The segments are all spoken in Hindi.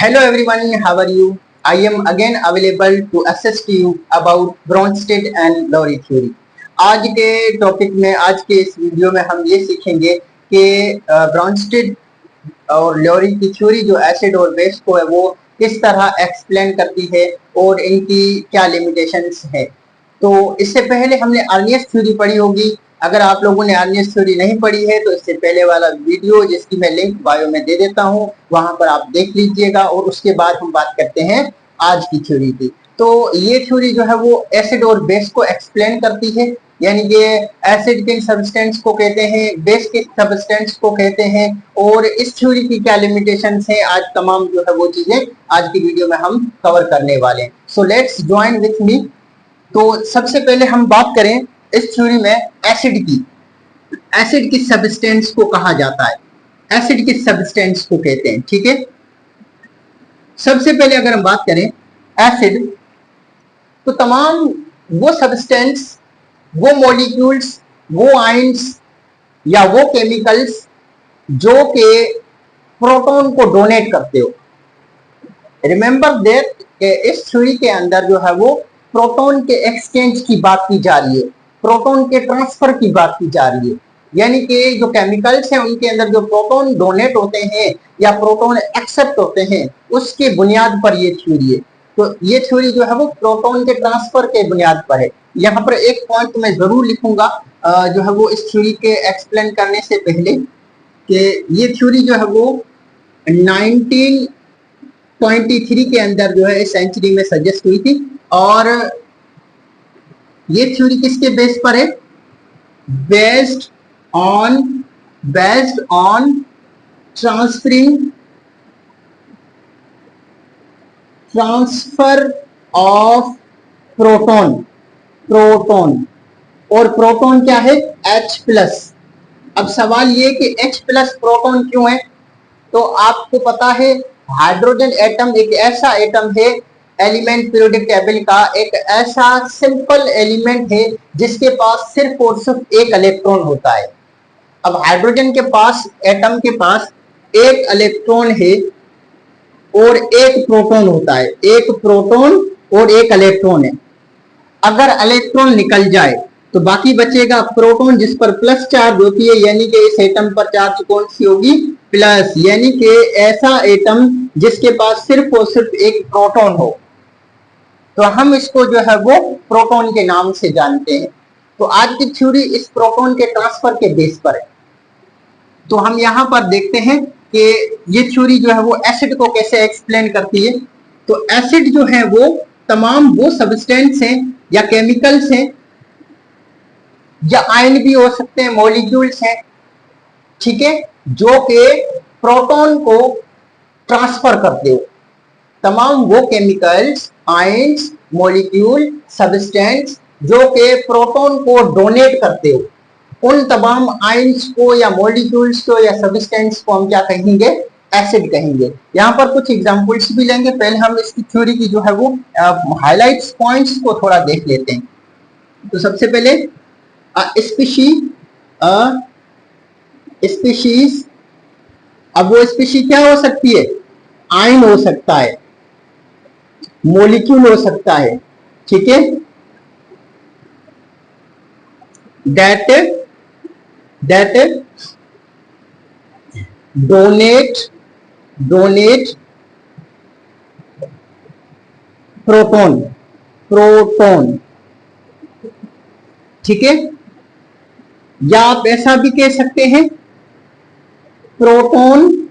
Hello everyone, how are you? I am again available to assist you about Bronsted and Lowry theory. आज के टॉपिक में, आज के इस वीडियो में हम ये सीखेंगे कि ब्रॉन्स्टेड और लॉरी की थ्योरी जो एसिड और बेस को है वो किस तरह एक्सप्लेन करती है और इनकी क्या लिमिटेशंस है। तो इससे पहले हमने अर्नियस थ्योरी पढ़ी होगी। अगर आप लोगों ने अर्नियस थ्योरी नहीं पढ़ी है तो इससे पहले वाला वीडियो, जिसकी मैं लिंक बायो में दे देता हूँ, वहां पर आप देख लीजिएगा और उसके बाद हम बात करते हैं आज की थ्योरी की। तो ये थ्योरी जो है वो एसिड और बेस को एक्सप्लेन करती है, यानी कि एसिड के सब्सटेंस को कहते हैं, बेस के सब्सटेंस को कहते हैं, और इस थ्योरी की क्या लिमिटेशंस हैं, आज तमाम जो है वो चीजें आज की वीडियो में हम कवर करने वाले हैं। So let's join with me. तो सबसे पहले हम बात करें इस थ्योरी में एसिड की। एसिड की सब्सटेंस को कहा जाता है, एसिड की सब्सटेंस को कहते हैं, ठीक है। सबसे पहले अगर हम बात करें एसिड, तो तमाम वो सब्सटेंस, वो मॉलिक्यूल्स, वो आयंस या वो केमिकल्स जो के प्रोटॉन को डोनेट करते हो। रिमेंबर दैट कि इस थ्योरी के अंदर जो है वो प्रोटॉन के एक्सचेंज की बात की जा रही है, प्रोटॉन के ट्रांसफर की बात की जा रही है, यानी कि जो केमिकल्स हैं उनके अंदर जो प्रोटॉन डोनेट होते हैं या प्रोटॉन एक्सेप्ट होते हैं, उसके बुनियाद पर ये थ्योरी है। तो ये थ्योरी जो है वो प्रोटॉन के ट्रांसफर के बुनियाद पर है। यहाँ पर एक पॉइंट मैं जरूर लिखूंगा जो है वो इस थ्योरी के एक्सप्लेन करने से पहले, कि ये थ्योरी जो है वो 1923 के अंदर जो है इस सेंचुरी में सजेस्ट हुई थी। और ये थ्योरी किसके बेस पर है? Based on transfer of proton. और प्रोटॉन क्या है? H+। अब सवाल ये कि H+ प्रोटॉन क्यों है? तो आपको पता है हाइड्रोजन एटम एक ऐसा एटम है, एलिमेंट पीरियोडिक टेबल का एक ऐसा सिंपल एलिमेंट है जिसके पास सिर्फ और सिर्फ एक इलेक्ट्रॉन होता है। अब हाइड्रोजन के पास, एटम के पास एक इलेक्ट्रॉन है और एक प्रोटॉन होता है, एक प्रोटॉन और एक इलेक्ट्रॉन है। अगर इलेक्ट्रॉन निकल जाए तो बाकी बचेगा प्रोटॉन, जिस पर प्लस चार्ज होती है, यानी कि इस एटम पर चार्ज कौन सी होगी? प्लस, यानी कि ऐसा एटम जिसके पास सिर्फ और सिर्फ एक प्रोटॉन हो। तो हम इसको जो है वो प्रोटॉन के नाम से जानते हैं। तो आज की थ्योरी इस प्रोटॉन के ट्रांसफर के बेस पर है। तो हम यहाँ पर देखते हैं कि ये थ्योरी जो है वो एसिड को कैसे एक्सप्लेन करती है। तो एसिड जो है वो तमाम वो सब्सटेंस हैं या केमिकल्स हैं या आयन भी हो सकते हैं, मॉलिक्यूल्स हैं, ठीक है, जो के प्रोटॉन को ट्रांसफर करते हो। तमाम वो केमिकल्स, आयंस, मॉलिक्यूल, सब्सटेंस जो के प्रोटॉन को डोनेट करते हो, उन तमाम आयंस को या मॉलिक्यूल्स को या सब्सटेंस को हम क्या कहेंगे? एसिड कहेंगे। यहाँ पर कुछ एग्जांपल्स भी लेंगे। पहले हम इसकी थ्योरी की जो है वो हाइलाइट्स, पॉइंट्स को थोड़ा देख लेते हैं। तो सबसे पहले स्पीशीज। अब वो स्पीशीज क्या हो सकती है? आयन हो सकता है, मॉलिक्यूल हो सकता है, ठीक है, that donate प्रोटॉन, ठीक है। या आप ऐसा भी कह सकते हैं proton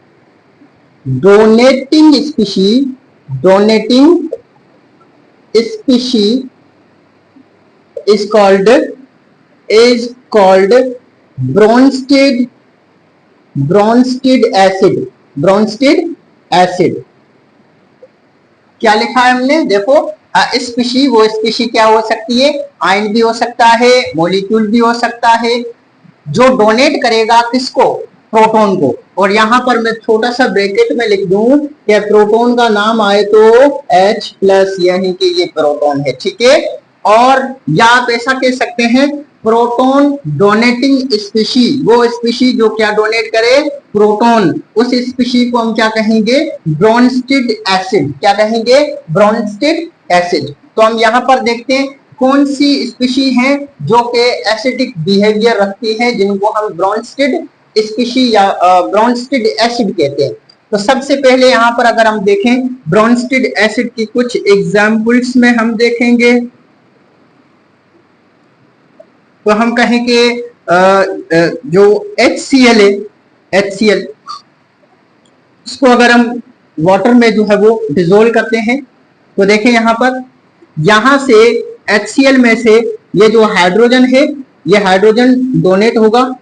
donating species is called Bronsted acid। क्या लिखा है हमने? देखो, स्पीशी, वो स्पीशी क्या हो सकती है? आयन भी हो सकता है, मॉलिक्यूल भी हो सकता है, जो डोनेट करेगा किसको? प्रोटॉन को। और यहाँ पर मैं छोटा सा ब्रैकेट में लिख दूं कि प्रोटॉन का नाम आए तो H+, यानी कि ये प्रोटॉन है, ठीक है। और या आप ऐसा कह सकते हैं प्रोटॉन डोनेटिंग स्पीशी, वो स्पीशी जो क्या डोनेट करे, प्रोटॉन, उस स्पीशी को हम क्या कहेंगे, ब्रोंस्टेड एसिड। क्या कहेंगे, ब्रोंस्टेड एसिड। तो हम यहाँ पर देखते हैं कौन सी स्पीशी है जो कि एसिडिक बिहेवियर रखती है, जिनको हम ब्रोंस्टेड स्पीशी या ब्रोंस्टेड एसिड कहते हैं। तो सबसे पहले यहाँ पर अगर हम देखें ब्रोंस्टेड एसिड की कुछ एग्जाम्पल्स में हम देखेंगे, तो हम कहेंगे जो HCl है, HCl, इसको अगर हम वाटर में जो है वो डिजोल्व करते हैं, तो देखें यहाँ पर, यहां से HCl में से ये जो हाइड्रोजन है, ये हाइड्रोजन डोनेट होगा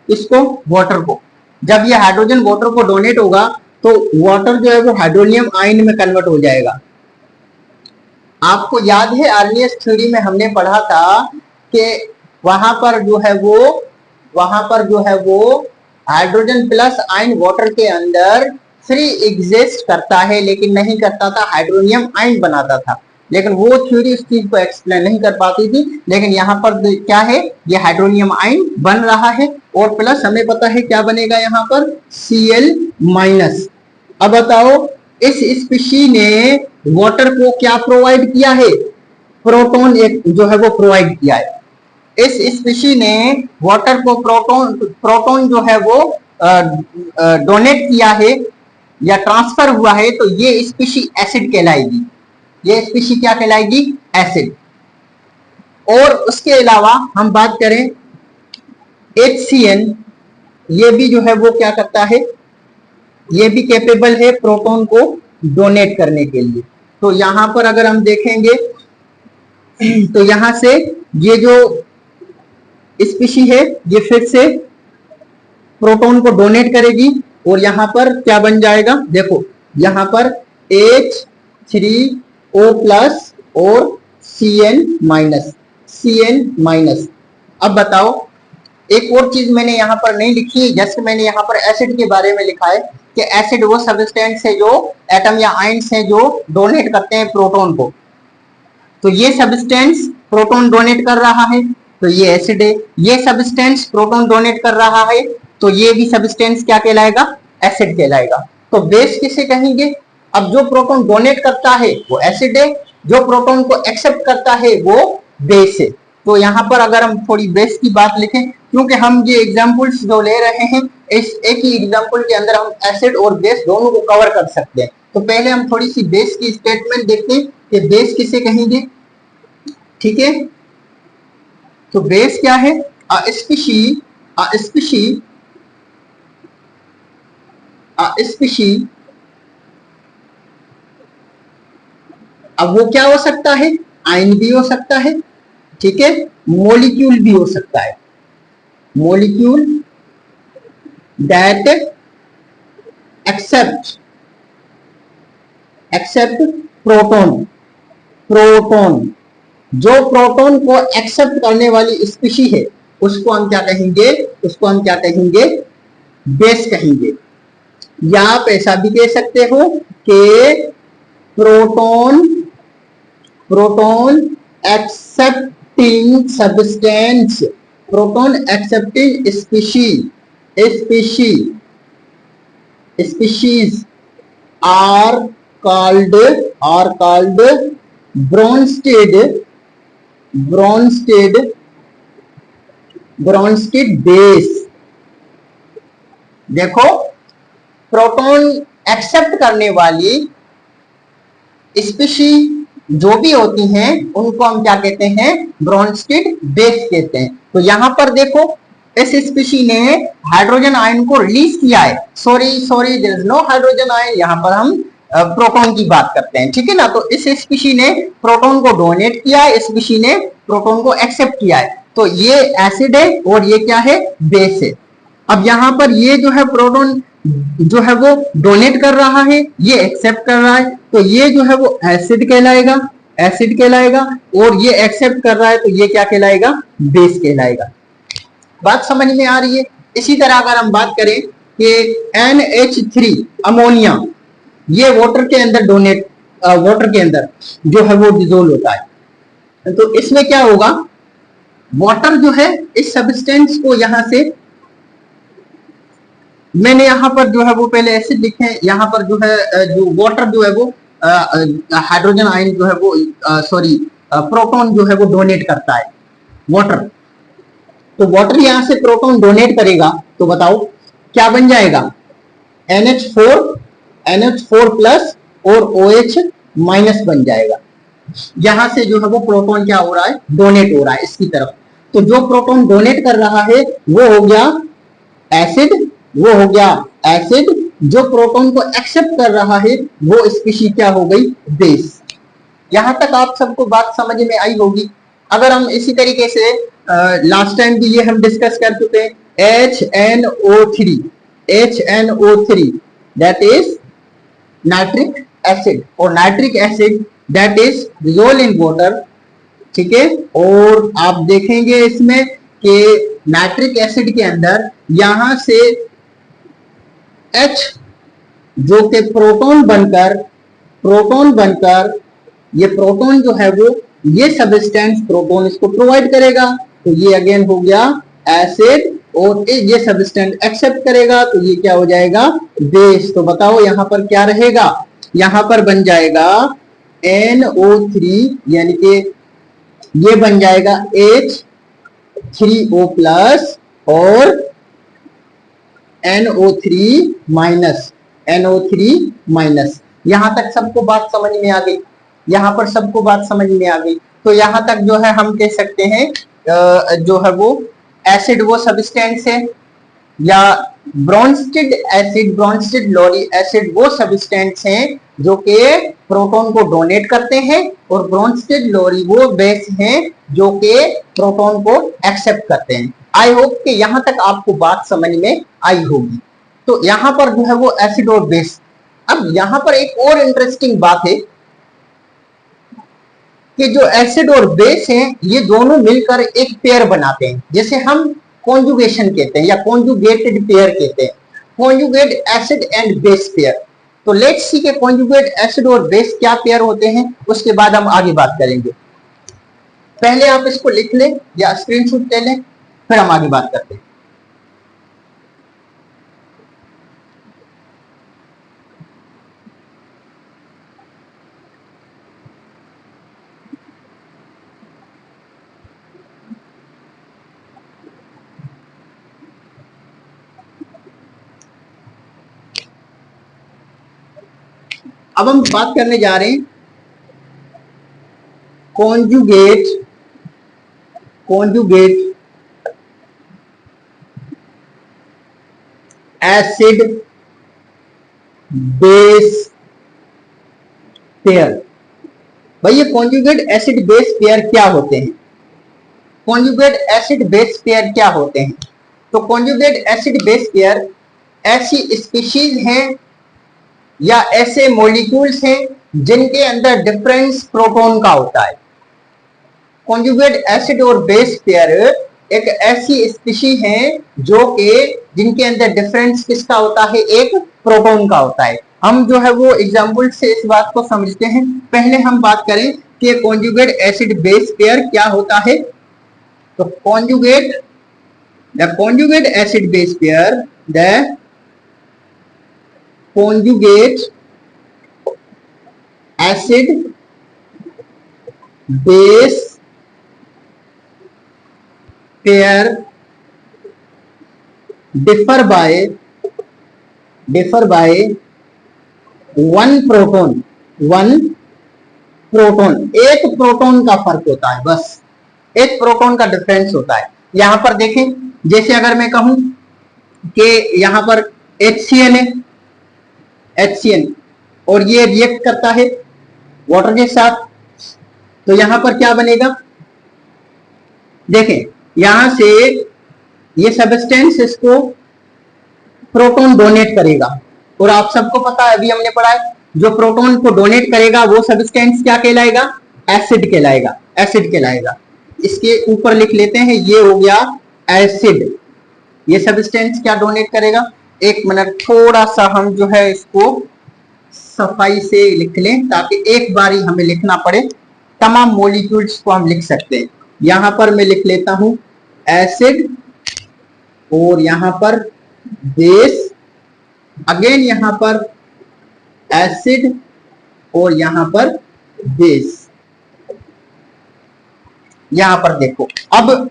इसको, वाटर को। जब ये हाइड्रोजन वाटर को डोनेट होगा तो वाटर जो है वो हाइड्रोनियम आयन में कन्वर्ट हो जाएगा। आपको याद है अर्लीस्ट थ्योरी में हमने पढ़ा था कि वहां पर जो है वो हाइड्रोजन प्लस आयन वाटर के अंदर फ्री एग्जिस्ट करता है, लेकिन नहीं करता था, हाइड्रोनियम आयन बनाता था। लेकिन वो थ्योरी उस चीज को एक्सप्लेन नहीं कर पाती थी। लेकिन यहाँ पर क्या है, ये हाइड्रोनियम आयन बन रहा है, और प्लस हमें पता है क्या बनेगा यहाँ पर, Cl-। अब बताओ इस स्पीशी ने वाटर को क्या प्रोवाइड किया है, प्रोटॉन एक जो है वो प्रोवाइड किया है। इस स्पीशी ने वाटर को प्रोटॉन जो है वो डोनेट किया है या ट्रांसफर हुआ है, तो ये स्पीशी एसिड कहलाएगी। ये स्पीशी क्या कहलाएगी, एसिड। और उसके अलावा हम बात करें HCl, ये भी जो है वो क्या करता है, ये भी कैपेबल है प्रोटॉन को डोनेट करने के लिए। तो यहां पर अगर हम देखेंगे तो यहां से ये जो स्पीशी है ये फिर से प्रोटॉन को डोनेट करेगी, और यहां पर क्या बन जाएगा, देखो यहां पर H3O+ और Cn-। अब बताओ एक और चीज मैंने यहाँ पर नहीं लिखी है, जस्ट मैंने यहाँ पर एसिड के बारे में लिखा है कि एसिड वो सब्सटेंस है जो एटम या आयंस है जो डोनेट करते हैं प्रोटॉन को। तो ये सब्सटेंस प्रोटॉन डोनेट कर रहा है तो ये एसिड है, ये सब्सटेंस प्रोटॉन डोनेट कर रहा है तो ये भी सब्सटेंस क्या कहलाएगा, एसिड कहलाएगा। तो बेस किसे कहेंगे, अब जो प्रोटॉन डोनेट करता है वो एसिड है, जो प्रोटॉन को एक्सेप्ट करता है वो बेस है। तो यहाँ पर अगर हम थोड़ी बेस की बात लिखें, क्योंकि हम ये एग्जाम्पल्स जो ले रहे हैं इस एक ही एग्जाम्पल के अंदर हम एसिड और बेस दोनों को कवर कर सकते हैं। तो पहले हम थोड़ी सी बेस की स्टेटमेंट देखते हैं कि बेस किसे कहेंगे। ठीक है, तो बेस क्या है, स्पीशी अब वो क्या हो सकता है, आयन भी हो सकता है, ठीक है, मॉलिक्यूल भी हो सकता है, मॉलिक्यूल दैट एक्सेप्ट प्रोटॉन, जो प्रोटॉन को एक्सेप्ट करने वाली स्पीशी है उसको हम क्या कहेंगे, बेस कहेंगे। या आप ऐसा भी कह सकते हो कि proton accepting substance, proton accepting species are called Bronsted base. देखो प्रोटॉन एक्सेप्ट करने वाली स्पीशी जो भी होती हैं उनको हम क्या कहते हैं, ब्रोंस्टेड बेस कहते हैं। तो यहां पर देखो इस स्पीशी ने हाइड्रोजन आयन को रिलीज किया है, sorry there is no hydrogen ion, यहां पर हम प्रोटॉन की बात करते हैं, ठीक है ना। तो इस स्पीशी ने प्रोटॉन को डोनेट किया है, स्पीशी ने प्रोटॉन को एक्सेप्ट किया है, तो ये एसिड है और ये क्या है, बेस है। अब यहां पर ये जो है प्रोटॉन जो है वो डोनेट कर रहा है, ये एक्सेप्ट कर रहा है, तो ये जो है वो एसिड कहलाएगा, और ये एक्सेप्ट कर रहा है तो ये क्या कहलाएगा, बेस कहलाएगा। बात समझ में आ रही है। इसी तरह अगर हम बात करें कि NH3 अमोनिया, ये वाटर के अंदर जो है वो डिजोल्व होता है, तो इसमें क्या होगा, वाटर जो है इस सब्सटेंस को यहां से, मैंने यहाँ पर जो है वो पहले एसिड लिखे हैं, यहाँ पर जो है जो वाटर जो है वो हाइड्रोजन आयन जो है वो सॉरी प्रोटॉन जो है वो डोनेट करता है वाटर। तो वाटर यहां से प्रोटॉन डोनेट करेगा तो बताओ क्या बन जाएगा, NH4 प्लस और OH माइनस बन जाएगा। यहां से जो है वो प्रोटॉन क्या हो रहा है, डोनेट हो रहा है इसकी तरफ। तो जो प्रोटॉन डोनेट कर रहा है वो हो गया एसिड, वो हो गया एसिड। जो प्रोटॉन को एक्सेप्ट कर रहा है वो स्पीशीज क्या हो गई, बेस। यहां तक आप सबको बात समझ में आई होगी। अगर हम इसी तरीके से लास्ट टाइम भी ये हम डिस्कस कर चुके हैं, HNO3 that is nitric acid, और nitric acid that is dissolve in water. ठीक है, और आप देखेंगे इसमें कि नाइट्रिक एसिड के अंदर यहां से H जो कि प्रोटॉन बनकर ये प्रोटॉन जो है वो ये सब्सटेंस प्रोटॉन इसको प्रोवाइड करेगा, तो ये अगेन हो गया एसिड, और ये सब्सटेंस एक्सेप्ट करेगा तो ये क्या हो जाएगा, बेस। तो बताओ यहां पर क्या रहेगा, यहां पर बन जाएगा NO3, यानी कि ये बन जाएगा H3O प्लस और NO3 माइनस। यहां तक सबको बात समझ में आ गई, यहां पर सबको बात समझ में आ गई। तो यहां तक जो है हम कह सकते हैं जो है वो एसिड वो सब्सटेंस है, या ब्रोंस्टेड एसिड, ब्रोंस्टेड लोरी एसिड वो सब्सटेंस हैं जो कि प्रोटॉन को डोनेट करते हैं, और ब्रोंस्टेड लोरी वो बेस हैं जो कि प्रोटॉन को एक्सेप्ट करते हैं। आई होप कि यहां तक आपको बात समझ में आई होगी। तो यहां पर जो है वो एसिड और बेस। अब यहां पर एक और इंटरेस्टिंग बात है कि जो एसिड और बेस हैं ये दोनों मिलकर एक पेयर बनाते हैं, जैसे हम कॉन्जुगेशन कहते हैं या कॉन्जुगेटेड पेयर कहते हैं, conjugate acid and base pair. तो लेट्स सी के कॉन्जुगेट एसिड और बेस क्या पेयर होते हैं, उसके बाद हम आगे बात करेंगे। पहले आप इसको लिख लें या स्क्रीनशॉट ले लें, फिर हम आगे बात करते हैं। अब हम बात करने जा रहे हैं कॉन्जुगेट एसिड बेस पेयर। भाई ये कॉन्जुगेट एसिड बेस पेयर क्या होते हैं, कॉन्जुगेट एसिड बेस पेयर क्या होते हैं? तो कॉन्जुगेट एसिड बेस पेयर ऐसी स्पीशीज हैं या ऐसे मॉलिक्यूल्स हैं जिनके अंदर डिफरेंस प्रोटॉन का होता है। कॉन्जुगेट एसिड और बेस पेयर एक ऐसी स्पीशीज है जो कि जिनके अंदर डिफरेंस किसका होता है, एक प्रोटॉन का होता है। हम जो है वो एग्जाम्पल से इस बात को समझते हैं। पहले हम बात करें कि कॉन्जुगेट एसिड बेस पेयर क्या होता है। तो conjugate acid base pair, the conjugate acid base pair differ by one proton, एक प्रोटॉन का फर्क होता है, बस एक प्रोटॉन का डिफरेंस होता है। यहां पर देखें, जैसे अगर मैं कहूं कि यहां पर HCN है, HCN, और ये रिएक्ट करता है वाटर के साथ, तो यहां पर क्या बनेगा, देखें यहां से ये सब्सटेंस इसको प्रोटॉन डोनेट करेगा, और आप सबको पता है अभी हमने पढ़ा है जो प्रोटॉन को डोनेट करेगा वो सब्सटेंस क्या कहलाएगा, एसिड कहलाएगा। इसके ऊपर लिख लेते हैं, ये हो गया एसिड। ये सब्सटेंस क्या डोनेट करेगा, एक मिनट थोड़ा सा हम जो है इसको सफाई से लिख लें ताकि एक बार ही हमें लिखना पड़े, तमाम मॉलिक्यूल्स को हम लिख सकते हैं। यहां पर मैं लिख लेता हूं एसिड और यहां पर बेस, अगेन यहां पर एसिड और यहां पर बेस। यहां पर देखो, अब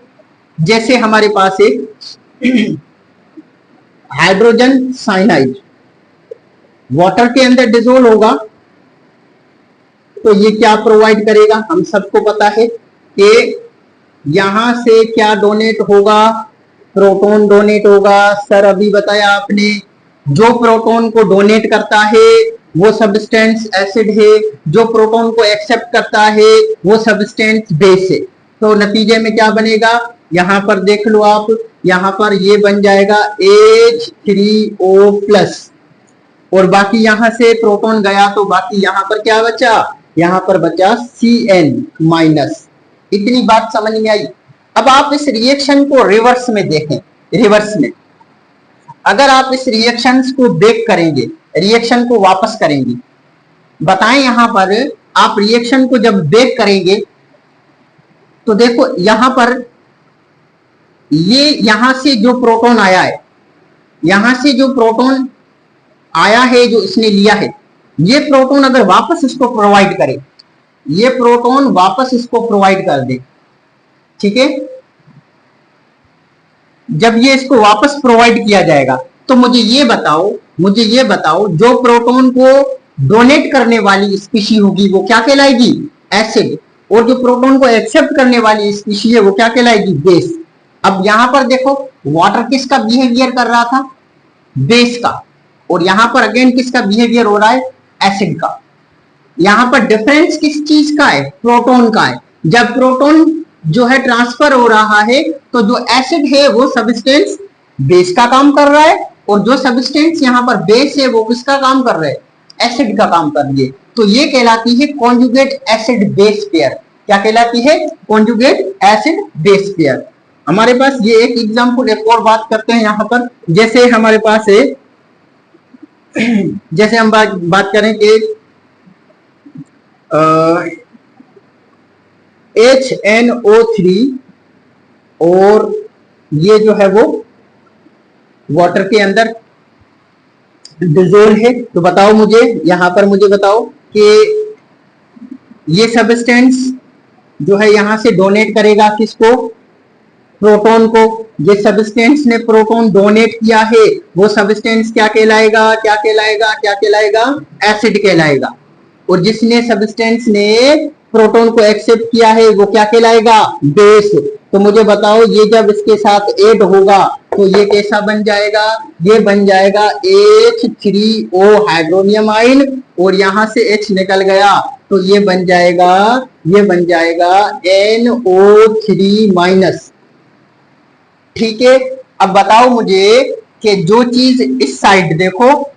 जैसे हमारे पास एक हाइड्रोजन साइनाइड वाटर के अंदर डिजोल्व होगा तो ये क्या प्रोवाइड करेगा, हम सबको पता है कि यहां से क्या डोनेट होगा, प्रोटॉन डोनेट होगा। सर अभी बताया आपने, जो प्रोटॉन को डोनेट करता है वो सब्सटेंस एसिड है, जो प्रोटॉन को एक्सेप्ट करता है वो सब्सटेंस बेस है। तो नतीजे में क्या बनेगा, यहां पर देख लो आप, यहां पर ये बन जाएगा H3O+, और बाकी यहां से प्रोटॉन गया तो बाकी यहां पर क्या बचा, यहां पर बचा Cn-। इतनी बात समझ में आई। अब आप इस रिएक्शन को रिवर्स में देखें, रिवर्स में अगर आप इस रिएक्शन को बेक करेंगे, रिएक्शन को वापस करेंगे, बताएं यहां पर आप रिएक्शन को जब बेक करेंगे तो देखो यहां पर ये यहां से जो प्रोटॉन आया है, यहां से जो प्रोटॉन आया है जो इसने लिया है, ये प्रोटॉन अगर वापस इसको प्रोवाइड करे, ये प्रोटॉन वापस इसको प्रोवाइड कर दे, ठीक है, जब ये इसको वापस प्रोवाइड किया जाएगा तो मुझे ये बताओ जो प्रोटॉन को डोनेट करने वाली स्पीशी होगी वो क्या कहलाएगी, एसिड, और जो प्रोटॉन को एक्सेप्ट करने वाली स्पीशी है वो क्या कहलाएगी, बेस। अब यहां पर देखो वाटर किसका बिहेवियर कर रहा था, बेस का, और यहां पर अगेन किसका बिहेवियर हो रहा है, एसिड का। यहां पर डिफरेंस किस चीज का है, प्रोटॉन का है। जब प्रोटॉन जो है ट्रांसफर हो रहा है तो जो एसिड है वो सब्सटेंस बेस का काम कर रहा है, और जो सब्सटेंस यहां पर बेस है वो किसका काम कर रहा है, एसिड का काम कर रही है। तो ये कहलाती है कॉन्जुगेट एसिड बेस पेयर। क्या कहलाती है, कॉन्जुगेट एसिड बेस पेयर। हमारे पास ये एक एग्जांपल, एक और बात करते हैं यहां पर, जैसे हमारे पास है, जैसे हम बात करें कि HNO3 और ये जो है वो वाटर के अंदर डिजोल्व है, तो बताओ मुझे, यहां पर मुझे बताओ कि ये सब्सटेंस जो है यहां से डोनेट करेगा किसको, प्रोटॉन को। ये सब्सटेंस ने प्रोटॉन डोनेट किया है वो सब्सटेंस क्या कहलाएगा, क्या कहलाएगा, क्या कहलाएगा, एसिड कहलाएगा। और जिसने सब्सटेंस ने प्रोटॉन को एक्सेप्ट किया है वो क्या कहलाएगा, बेस। तो मुझे बताओ ये जब इसके साथ ऐड होगा तो ये कैसा बन जाएगा, ये बन जाएगा H3O हाइड्रोनियम आयन, और यहां से H निकल गया तो ये बन जाएगा NO3-। ठीक है, अब बताओ मुझे कि जो चीज इस साइड देखो,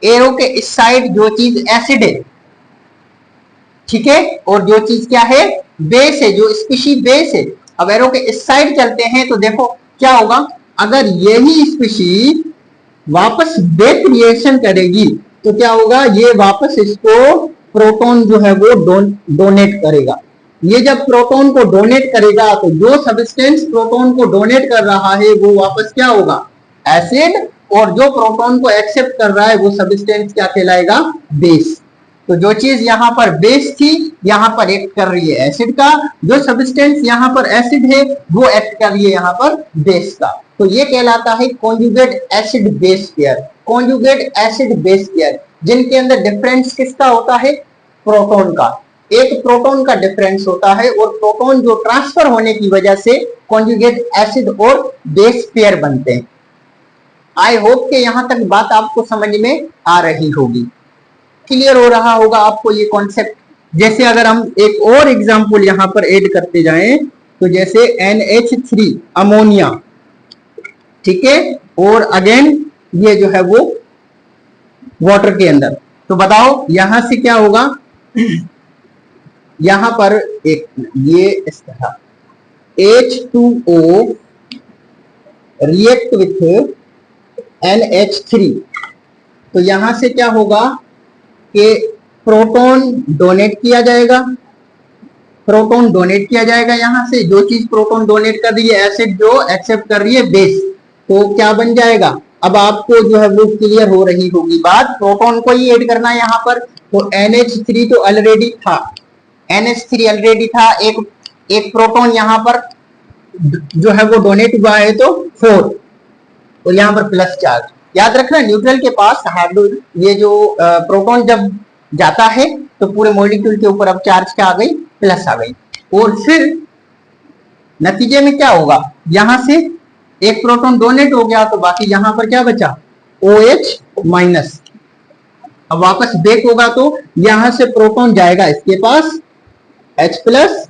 एरो के इस साइड जो चीज एसिड है, ठीक है, और जो चीज क्या है, बेस है, जो स्पीशी बेस है। अब एरो के इस साइड चलते हैं तो देखो क्या होगा, अगर यही स्पीशी वापस बेक रिएक्शन करेगी तो क्या होगा, ये वापस इसको प्रोटॉन जो है वो डोनेट करेगा। ये जब प्रोटॉन को डोनेट करेगा तो जो सब्सटेंस प्रोटॉन को डोनेट कर रहा है वो वापस क्या होगा, एसिड, और जो प्रोटॉन को एक्सेप्ट कर रहा है वो सब्सटेंस क्या कहलाएगा, बेस। तो जो चीज यहां पर बेस थी यहां पर एक्ट कर रही है एसिड का, जो सब्सटेंस यहां पर एसिड है वो एक्ट कर रही है यहां पर बेस का। तो ये कहलाता है conjugate acid base pair, conjugate acid base pair, जिनके अंदर डिफरेंस किसका होता है, प्रोटॉन का। एक प्रोटॉन का डिफरेंस होता है और प्रोटॉन जो ट्रांसफर होने की वजह से कॉन्जुगेट एसिड और बेस पेयर बनते हैं। आई होप कि यहां तक बात आपको समझ में आ रही होगी, क्लियर हो रहा होगा आपको ये कॉन्सेप्ट। जैसे अगर हम एक और एग्जांपल यहां पर ऐड करते जाएं तो जैसे NH3 अमोनिया, ठीक है, और अगेन ये जो है वो वाटर के अंदर, तो बताओ यहां से क्या होगा, यहां पर एक ये इस तरह H2O रिएक्ट विथ NH3, तो यहां से क्या होगा कि प्रोटॉन डोनेट किया जाएगा, प्रोटॉन डोनेट किया जाएगा यहाँ से। जो चीज प्रोटॉन डोनेट कर रही है, एसिड जो एक्सेप्ट कर रही है बेस, तो क्या बन जाएगा। अब आपको जो है वो क्लियर हो रही होगी बात। प्रोटॉन को ही ऐड करना है यहाँ पर, तो NH3 तो ऑलरेडी था, NH3 ऑलरेडी था। एक प्रोटॉन यहाँ पर जो है वो डोनेट हुआ है, तो 4, और यहाँ पर प्लस चार्ज। याद रखना न्यूट्रल के पास हाइड्रो, ये जो प्रोटॉन जब जाता है तो पूरे मॉलिक्यूल के ऊपर अब चार्ज क्या आ गई, प्लस आ गई। और फिर नतीजे में क्या होगा, यहां से एक प्रोटॉन डोनेट हो गया, तो बाकी यहां पर क्या बचा, OH माइनस। अब वापस बैक होगा तो यहां से प्रोटॉन जाएगा इसके पास H प्लस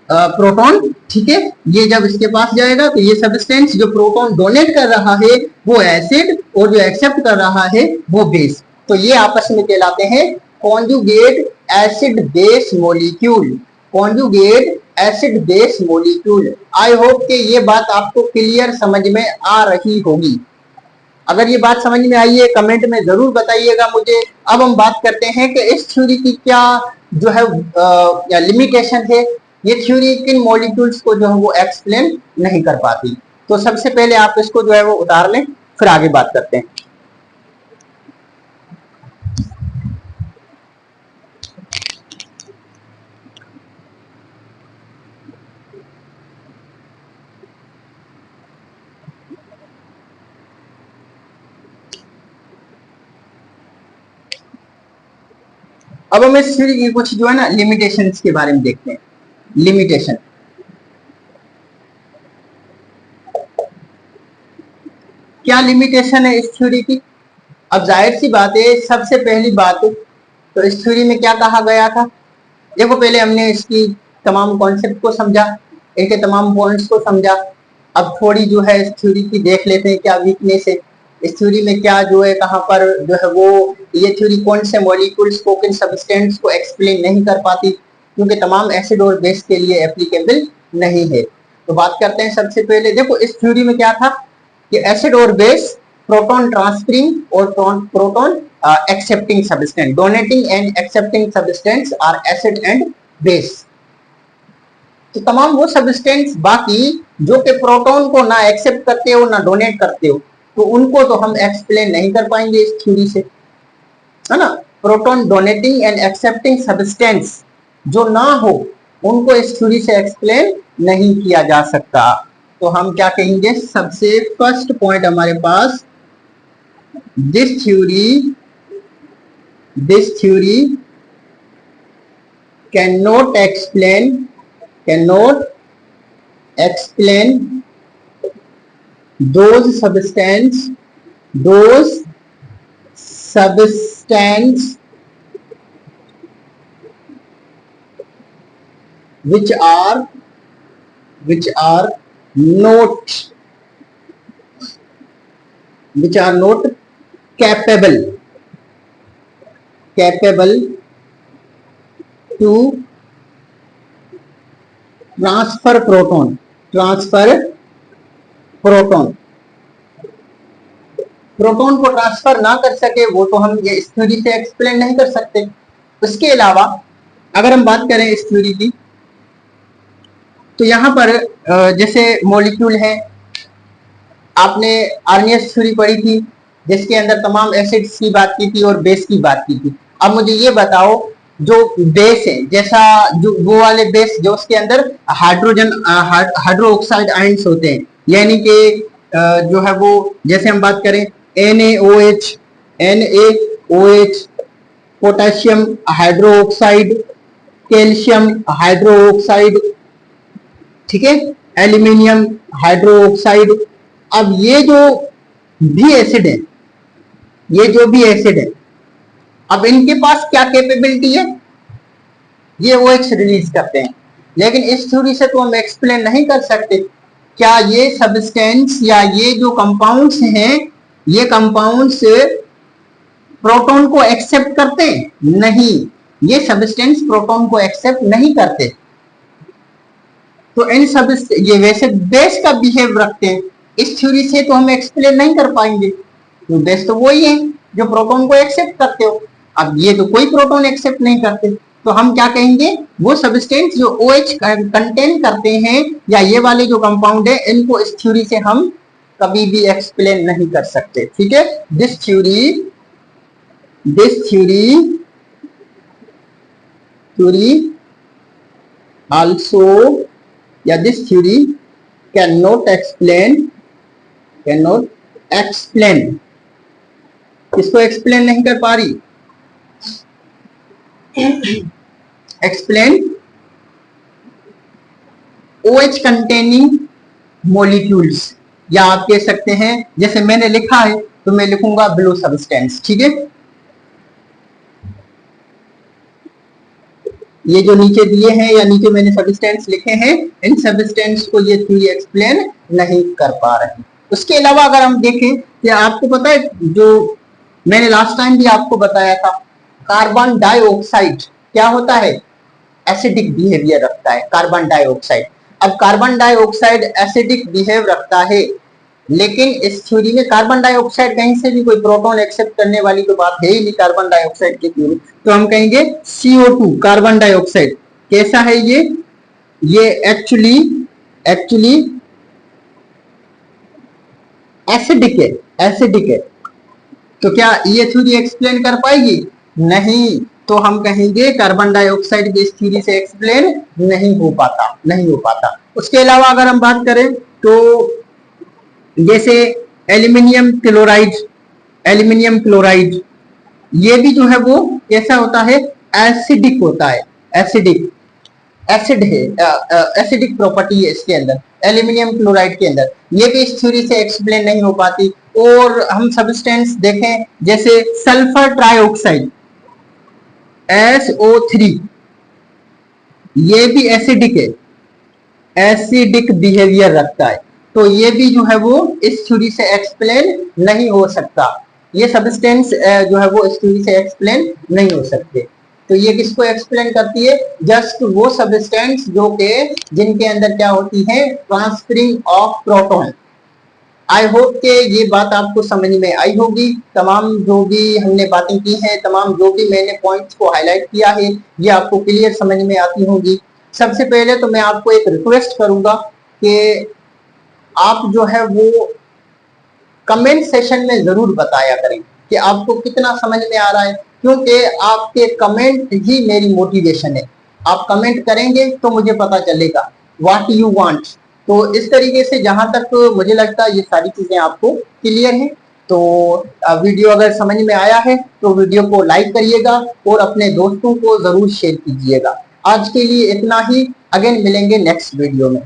प्रोटॉन, ठीक है। ये जब इसके पास जाएगा तो ये सब्सटेंस जो प्रोटॉन डोनेट कर रहा है वो एसिड, और जो एक्सेप्ट कर रहा है वो बेस। तो ये आपस में कहलाते हैं conjugate acid base molecule, conjugate acid base molecule. I hope कि ये बात आपको क्लियर समझ में आ रही होगी। अगर ये बात समझ में आई है कमेंट में जरूर बताइएगा मुझे। अब हम बात करते हैं कि इस थ्योरी की क्या जो है लिमिटेशन है, ये थ्योरी किन मॉलिक्यूल्स को जो है वो एक्सप्लेन नहीं कर पाती। तो सबसे पहले आप इसको जो है वो उतार लें, फिर आगे बात करते हैं। अब हम इस थ्योरी की कुछ जो है ना लिमिटेशंस के बारे में देखते हैं। लिमिटेशन, क्या लिमिटेशन है इस थ्योरी की। अब जाहिर सी बात है, सबसे पहली बात तो इस थ्योरी में क्या कहा गया था। देखो पहले हमने इसकी तमाम कॉन्सेप्ट को समझा, इसके तमाम पॉइंट्स को समझा। अब थोड़ी जो है इस थ्योरी की देख लेते हैं क्या वीकनेस है इस थ्योरी में, क्या जो है कहाँ पर जो है वो ये थ्योरी कौन से मॉलिक्यूल्स को, किन सब्सटेंस को एक्सप्लेन नहीं कर पाती, क्योंकि तमाम एसिड और बेस के लिए एप्लीकेबल नहीं है। तो बात करते हैं सबसे पहले। देखो इस थ्योरी में क्या था कि एसिड और बेस, प्रोटॉन ट्रांसफरिंग और proton accepting substance, donating and accepting substance are acid and base. तो तमाम वो सब्सटेंस बाकी जो कि प्रोटॉन को ना एक्सेप्ट करते हो ना डोनेट करते हो, तो उनको तो हम एक्सप्लेन नहीं कर पाएंगे इस थ्योरी से, है ना। Proton donating and accepting substance जो ना हो उनको इस थ्योरी से एक्सप्लेन नहीं किया जा सकता। तो हम क्या कहेंगे, सबसे फर्स्ट पॉइंट हमारे पास, this theory cannot explain those substance which are not capable to transfer proton को ट्रांसफर ना कर सके, वो तो हम ये इस थ्योरी से एक्सप्लेन नहीं कर सकते। उसके अलावा अगर हम बात करें इस थ्योरी की, तो यहाँ पर जैसे मॉलिक्यूल है, आपने आर्नियस थ्योरी पढ़ी थी जिसके अंदर तमाम एसिड्स की बात की थी और बेस की बात की थी। अब मुझे ये बताओ, जो बेस है, जैसा जो वो वाले बेस जो उसके अंदर हाइड्रो ऑक्साइड आयंस होते हैं, यानी कि जो है वो, जैसे हम बात करें NaOH, potassium hydro oxide, calcium hydro oxide, ठीक है, एल्यूमिनियम हाइड्रो ऑक्साइड। अब ये जो भी एसिड है, अब इनके पास क्या कैपेबिलिटी है, ये OH रिलीज करते हैं, लेकिन इस थ्योरी से तो हम एक्सप्लेन नहीं कर सकते क्या ये सब्सटेंस या ये जो कंपाउंड्स हैं, ये कंपाउंड्स प्रोटॉन को एक्सेप्ट करते हैं। नहीं, ये सब्सटेंस प्रोटॉन को एक्सेप्ट नहीं करते। तो इन ये वैसे बेस का बिहेव रखते हैं, इस थ्योरी से तो हम एक्सप्लेन नहीं कर पाएंगे। तो बेस तो वही है जो प्रोटॉन को एक्सेप्ट करते हो। अब ये तो कोई प्रोटॉन एक्सेप्ट नहीं करते, तो हम क्या कहेंगे, वो सब्सटेंस जो OH कंटेन करते हैं या ये वाले जो कंपाउंड है, इनको इस थ्योरी से हम कभी भी एक्सप्लेन नहीं कर सकते। ठीक है, दिस थ्योरी also, या दिस थ्योरी cannot explain, किसको एक्सप्लेन नहीं कर पा रही, एक्सप्लेन OH कंटेनिंग मॉलिक्यूल्स, या आप कह सकते हैं जैसे मैंने लिखा है तो मैं लिखूंगा ब्लू सब्सटेंस। ठीक है, ये जो नीचे दिए हैं या नीचे मैंने सब्सटेंस लिखे हैं, इन सब्सटेंस को ये थ्योरी एक्सप्लेन नहीं कर पा रही। उसके अलावा अगर हम देखें कि आपको पता है, जो मैंने लास्ट टाइम भी आपको बताया था, कार्बन डाइऑक्साइड क्या होता है, एसिडिक बिहेवियर रखता है कार्बन डाइऑक्साइड। अब कार्बन डाइऑक्साइड एसिडिक बिहेव रखता है, लेकिन इस थ्योरी में कार्बन डाइऑक्साइड कहीं से भी कोई प्रोटॉन एक्सेप्ट करने वाली तो बात है ही नहीं कार्बन डाइऑक्साइड की थ्योरी। तो हम कहेंगे CO2 कार्बन डाइऑक्साइड कैसा है, ये एक्चुअली एसिडिक है। तो क्या ये थ्योरी एक्सप्लेन कर पाएगी, नहीं। तो हम कहेंगे कार्बन डाइऑक्साइड की इस थ्योरी से एक्सप्लेन नहीं हो पाता। उसके अलावा अगर हम बात करें तो जैसे एल्यूमिनियम क्लोराइड, ये भी जो है वो कैसा होता है, एसिडिक होता है, एसिडिक प्रॉपर्टी है इसके अंदर, एल्यूमिनियम क्लोराइड के अंदर। ये भी इस थ्योरी से एक्सप्लेन नहीं हो पाती। और हम सब्सटेंस देखें जैसे सल्फर ट्राइऑक्साइड SO3, ये भी एसिडिक है, एसिडिक बिहेवियर रखता है। तो ये भी जो है वो इस थ्योरी से एक्सप्लेन नहीं हो सकता। ये सब्सटेंस जो है वो इस थ्योरी से एक्सप्लेन नहीं हो सकते। तो ये किसको एक्सप्लेन करती है, जस्ट वो सब्सटेंस जो के जिनके अंदर क्या होती है, transferring of proton. I hope के ये बात आपको समझ में आई होगी। तमाम जो भी हमने बातें की हैं, तमाम जो भी मैंने पॉइंट्स को हाईलाइट किया है, ये आपको क्लियर समझ में आती होगी। सबसे पहले तो मैं आपको एक रिक्वेस्ट करूंगा कि आप जो है वो कमेंट सेशन में जरूर बताया करें कि आपको कितना समझ में आ रहा है, क्योंकि आपके कमेंट ही मेरी मोटिवेशन है। आप कमेंट करेंगे तो मुझे पता चलेगा व्हाट यू वांट। तो इस तरीके से जहां तक मुझे लगता है ये सारी चीजें आपको क्लियर है। तो वीडियो अगर समझ में आया है तो वीडियो को लाइक करिएगा और अपने दोस्तों को जरूर शेयर कीजिएगा। आज के लिए इतना ही, अगेन मिलेंगे नेक्स्ट वीडियो में।